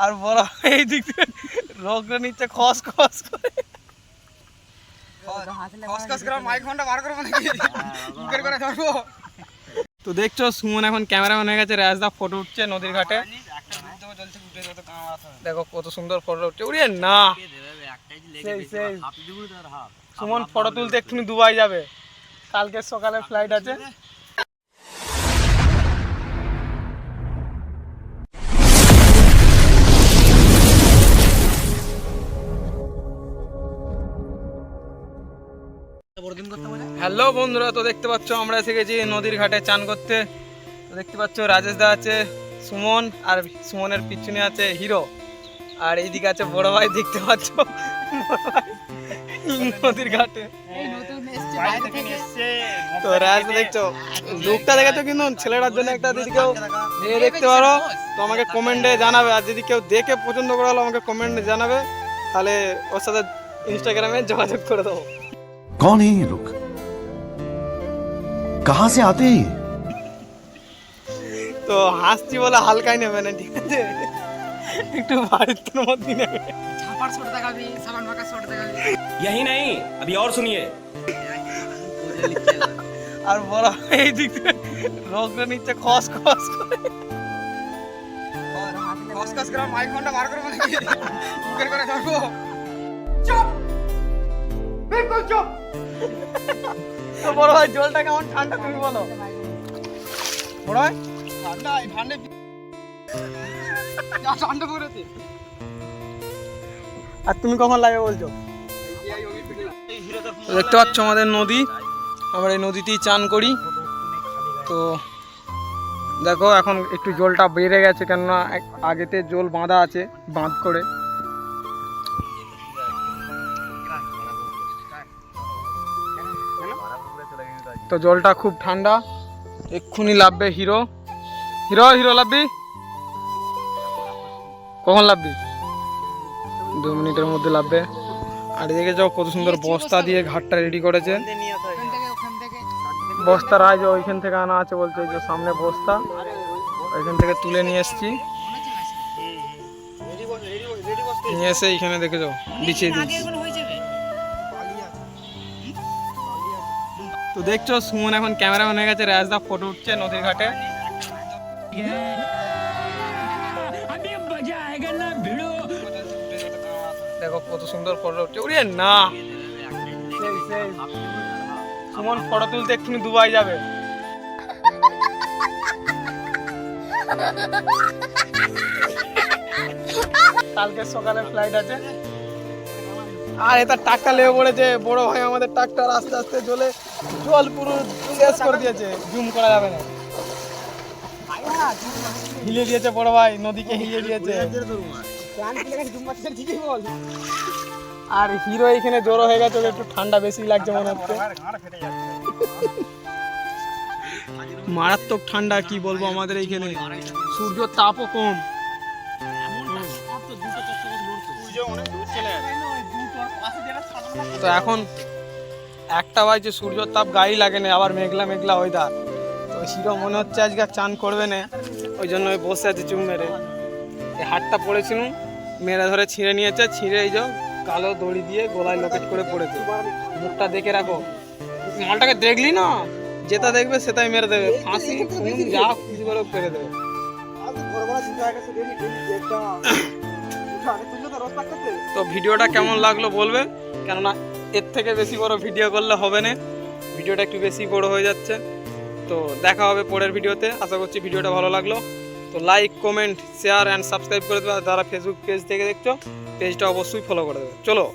আর বড় এই দিক থেকে রোগটা নিচ্ছে খস খস করে তো দেখছো সুমন এখন ক্যামেরাম্যান হয়ে গেছে, রাজদা ফটো উঠছে নদীর ঘাটে। দেখো কত সুন্দর ফটো উঠছে। উড়ে না সুমন ফটো তুলতে এক্ষুনি দুবাই যাবে, কালকে সকালে ফ্লাইট আছে। হ্যালো বন্ধুরা, তো দেখতে পাচ্ছ আমরা এসে গেছি নদীর ঘাটে চান করতে। তো দেখতে পাচ্ছ রাজেশ দা আছে, সুমন, আর সুমনের পিছনে আছে হিরো, আর এইদিকে আছে বড় ভাই। দেখতে পাচ্ছ নদীর ঘাটে তো রাজ দেখছো লুকটা দেখেছো, কিন্তু ছেলেটার জন্য একটা যদি কেউ দেখতে পারো তো আমাকে কমেন্টে জানাবে, আর যদি কেউ দেখে পছন্দ করে হলো আমাকে কমেন্টে জানাবে, তাহলে ওর সাথে ইনস্টাগ্রামে যোগাযোগ করে দেবো। कौन है ये लोग, कहां से आते हैं? তো হাসছি বলে হালকাই নেবে না, ঠিক আছে? একটু বাড়ির মধ্যে নেবে। यही नहीं, अभी और सुनिए। আর বড় এই দিক থেকে রোগটা নিচ্ছে খস খস করে মাইক ফোনটা বার করবো নাকি করে ধরবো। চুপ, বিলকুল চুপ। তো বড় ভাই জলটা কেমন ঠান্ডা তুমি বলো? বড় ভাই ঠান্ডা ঠান্ডা পড়েছে। আর তুমি কখন লাগে বলছো? দেখতে পাচ্ছ আমাদের নদী, আমরা এই নদীতেই চান করি। তো দেখো এখন একটু জলটা বেড়ে গেছে, কেননা আগেতে জল বাঁধা আছে, বাঁধ করে। তো জলটা খুব ঠান্ডা, এক্ষুনি লাভবে হিরো। হিরো হিরো লাভবি কখন? লাভবি 2 মিনিটের মধ্যে লাভবে। আর এদিকে যাও কত সুন্দর বস্তা দিয়ে ঘাটটা রেডি করেছে। বস্তা রাজ ওইখান থেকে আনা আছে বলছে, এই যে সামনে বস্তা, ওইখান থেকে তুলে নিয়ে এসছি, নিয়ে এসে এইখানে দেখে যাও বিছিয়ে দিচ্ছি। তো দেখছো সুমন এখন ক্যামেরাম্যান হয়ে গেছে, রাজদা ফটো উঠছে নদীর ঘাটে। দেখো কত সুন্দর ফটো উঠছে। উড়ে না সুমন ফটো তুলতে এক্ষুনি দুবাই যাবে। কালকে সকালে ফ্লাইট আছে। আর এটা ট্রাক্টর লেগে পড়েছে বড় ভাই, আমাদের ট্রাক্টর আস্তে আস্তে জল পুরো শেষ করে দিয়েছে, জুম করা যাবে না। হিলে দিয়েছে বড় ভাই, নদীকে হিলে দিয়েছে। আর হিরো এখানে জড়ো হয়ে গেছে, একটু ঠান্ডা বেশি লাগছে মনে হচ্ছে। মারাত্মক ঠান্ডা, কি বলবো, আমাদের এইখানে সূর্য তাপও কম। তো এখন 1টা বাজছে, সূর্য তাপ গায়ে লাগে না, আবার মেঘলা মেঘলা ওয়েদার। তো হিরো মনে হচ্ছে আজকে চান করবে না, ওই জন্য বসে আছে চুম মেরে। এই হাতটা পড়েছিল, মেরে ধরে ছিঁড়ে নিয়েছে, ছিঁড়ে এই যে কালো দড়ি দিয়ে গলায় লকেট করে পড়েছে। মুখটা দেখে রাখো, মালটাকে দেখলি না, যেটা দেখবে সেটাই মেরে দেবে, ফাঁসি খুন যা খুশি করে ফেলে দেবে। তো ভিডিওটা কেমন লাগলো বলবে, কেননা এর থেকে বেশি বড় ভিডিও করলে হবে না, ভিডিওটা একটু বেশি বড় হয়ে যাচ্ছে। তো দেখা হবে পরের ভিডিওতে, আশা করছি ভিডিওটা ভালো লাগলো। তো like, comment, share and subscribe করে দেবে। যারা ফেসবুক পেজ থেকে দেখছো, পেজটা অবশ্যই ফলো করে দেবে। চলো।